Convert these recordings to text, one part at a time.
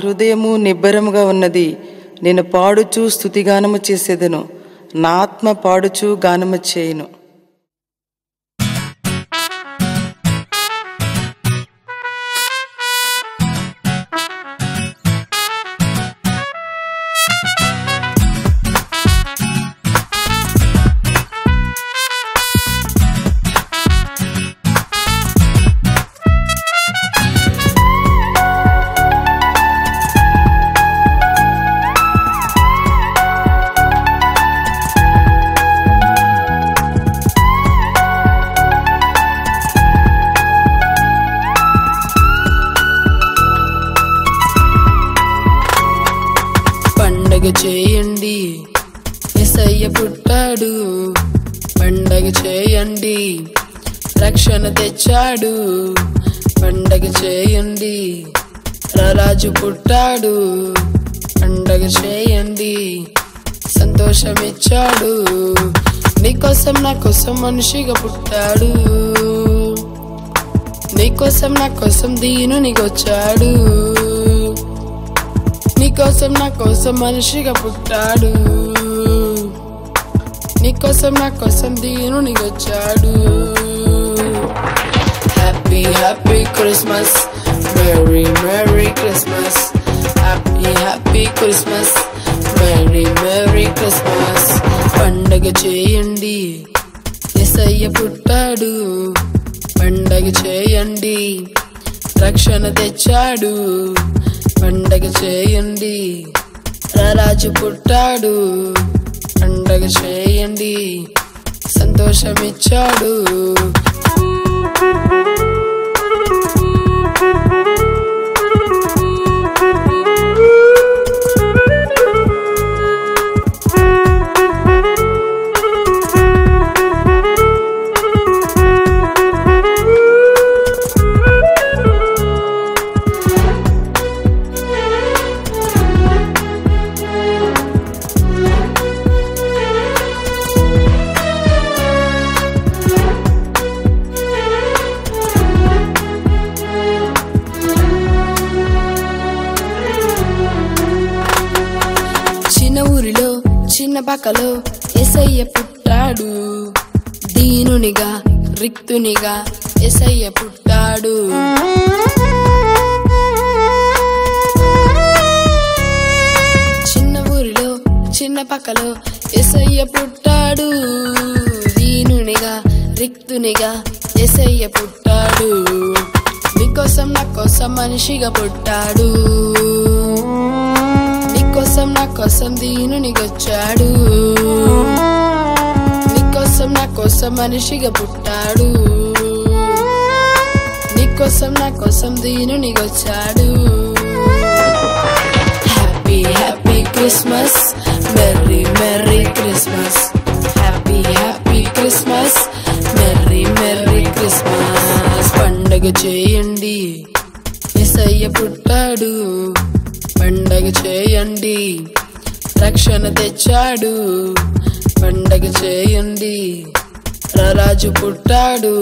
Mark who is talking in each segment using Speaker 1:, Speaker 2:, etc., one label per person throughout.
Speaker 1: హృదయము నిబ్బరముగా ఉన్నది. నేను పాడుచు స్తుతిగానము చేసేదను. నా ఆత్మ పాడుచు గానము చేయును.
Speaker 2: పండగ చేయండి, యేసయ్య పుట్టాడు. పండగ చేయండి, రక్షణ తెచ్చాడు. పండగ చేయండి, రారాజు పుట్టాడు. పండగ చేయండి, సంతోషమిచ్చాడు. నీకోసం నా కోసం మనిషిగా పుట్టాడు. నీకోసం నా కోసం దీనునిగొచ్చాడు. నీకోసం నా కోసం మనిషిగా పుట్టాడు. నీకోసం నా కోసం దీనునిగొచ్చాడు. Happy happy Christmas, merry merry Christmas. Happy happy Christmas, merry merry Christmas. పండగ చేయండి, యేసయ్య పుట్టాడు. పండగ చేయండి, రక్షణ తెచ్చాడు. పండగ చేయండి, రారాజు పుట్టాడు. పండగ చేయండి, సంతోషమిచ్చాడు. ఊరిలో చిన్న పక్కలో యేసయ్య పుట్టాడు. దీనునిగా రిక్తునిగా యేసయ్య పుట్టాడు. చిన్న ఊరిలో చిన్న పక్కలో యేసయ్య పుట్టాడు. దీనునిగా రిక్తునిగా యేసయ్య పుట్టాడు. నీకోసం నా కోసం మనిషిగా పుట్టాడు. నీకోసం నా కోసం దీనునిగొచ్చాడు. నీకోసం నా కోసం మనిషిగా పుట్టాడు. నీకోసం నా కోసం దీనునిగొచ్చాడు. Happy happy Christmas, merry merry Christmas. Happy happy Christmas, merry merry Christmas. పండగ చేయండి, యేసయ్య పుట్టాడు. పండగ చేయండి, రక్షణ తెచ్చాడు. పండగ చేయండి, రారాజు పుట్టాడు.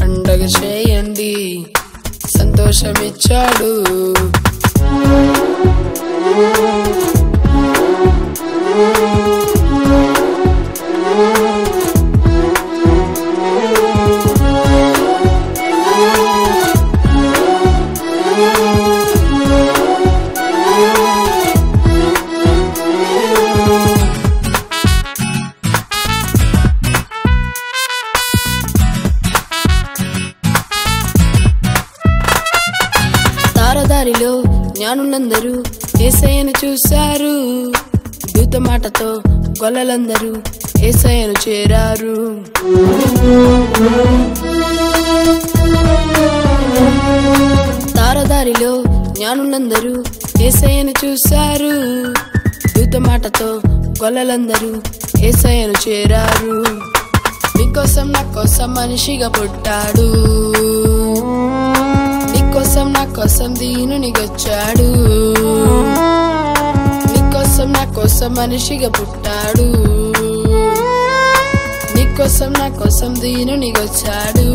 Speaker 2: పండగ చేయండి, సంతోషమిచ్చాడు. తారదారిలో జ్ఞానులందరూ యేసయ్యను చూశారు. దూత మాటతో గొల్లలందరూ యేసయ్యను చేరారు. తారదారిలో జ్ఞానులందరూ యేసయ్యను చూశారు. దూత మాటతో గొల్లలందరూ యేసయ్యను చేరారు. నీకోసం నా కోసం మనిషిగా పుట్టాడు. నీకోసం నా కోసం దీనునిగొచ్చాడు. నీకోసం నా కోసం మనిషిగా పుట్టాడు. నీకోసం నా కోసం దీనునిగొచ్చాడు.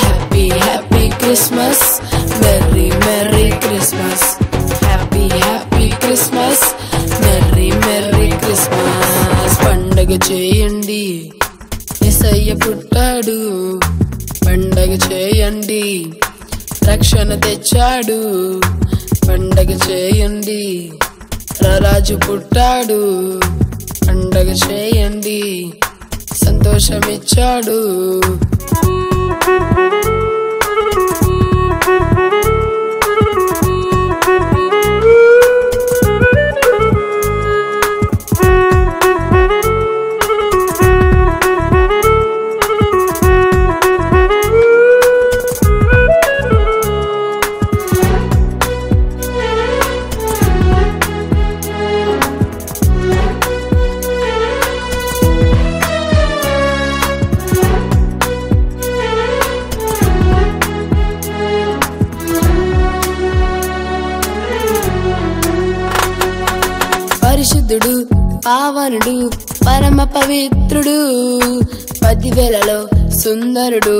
Speaker 2: Happy happy Christmas merry merry Christmas happy happy Christmas merry merry Christmas పండగ చేయండి యేసయ్య పుట్టాడు పండగ చేయండి రక్షణ తెచ్చాడు పండగ చేయండి రారాజు పుట్టాడు పండగ చేయండి సంతోషమిచ్చాడు పరిశుద్ధుడు పావనుడు పరమ పవిత్రుడు 10,000లో సుందరుడు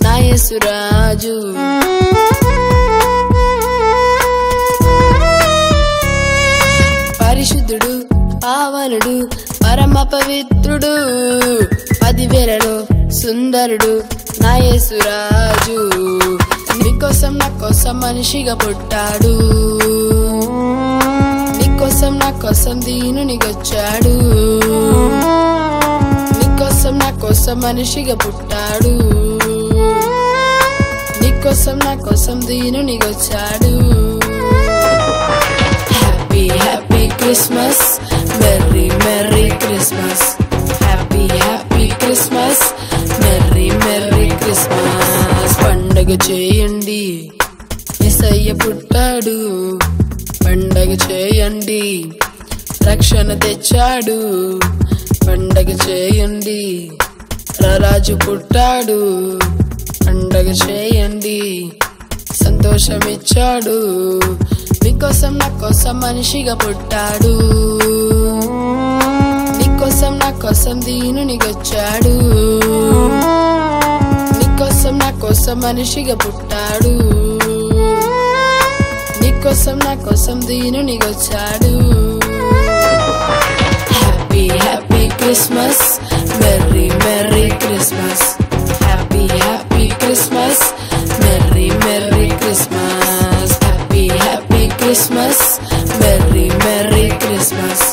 Speaker 2: నా యేసురాజు పరిశుద్ధుడు పావనుడు పరమ పవిత్రుడు 10,000లో సుందరుడు నా యేసురాజు నీకోసం నా కోసం మనిషిగా పుట్టాడు నీకోసం నా కోసం దీనునిగొచ్చాడు నీకోసం నా కోసం మనిషిగా పుట్టాడు నీకోసం నా కోసం దీనునిగొచ్చాడు happy happy Christmas merry merry Christmas happy happy Christmas merry merry Christmas పండగ చేయండి యేసయ్య పుట్టాడు పండగ చేయండి రక్షణ తెచ్చాడు పండగ చేయండి రారాజు పుట్టాడు పండగ చేయండి సంతోషమిచ్చాడు నీకోసం నా కోసం మనిషిగా పుట్టాడు నీకోసం నా కోసం దీనునిగొచ్చాడు నీకోసం నా కోసం మనిషిగా పుట్టాడు నీకోసం నా కోసం దీనునిగొచ్చాడు happy happy Christmas merry merry Christmas happy happy Christmas merry merry Christmas happy happy Christmas merry merry Christmas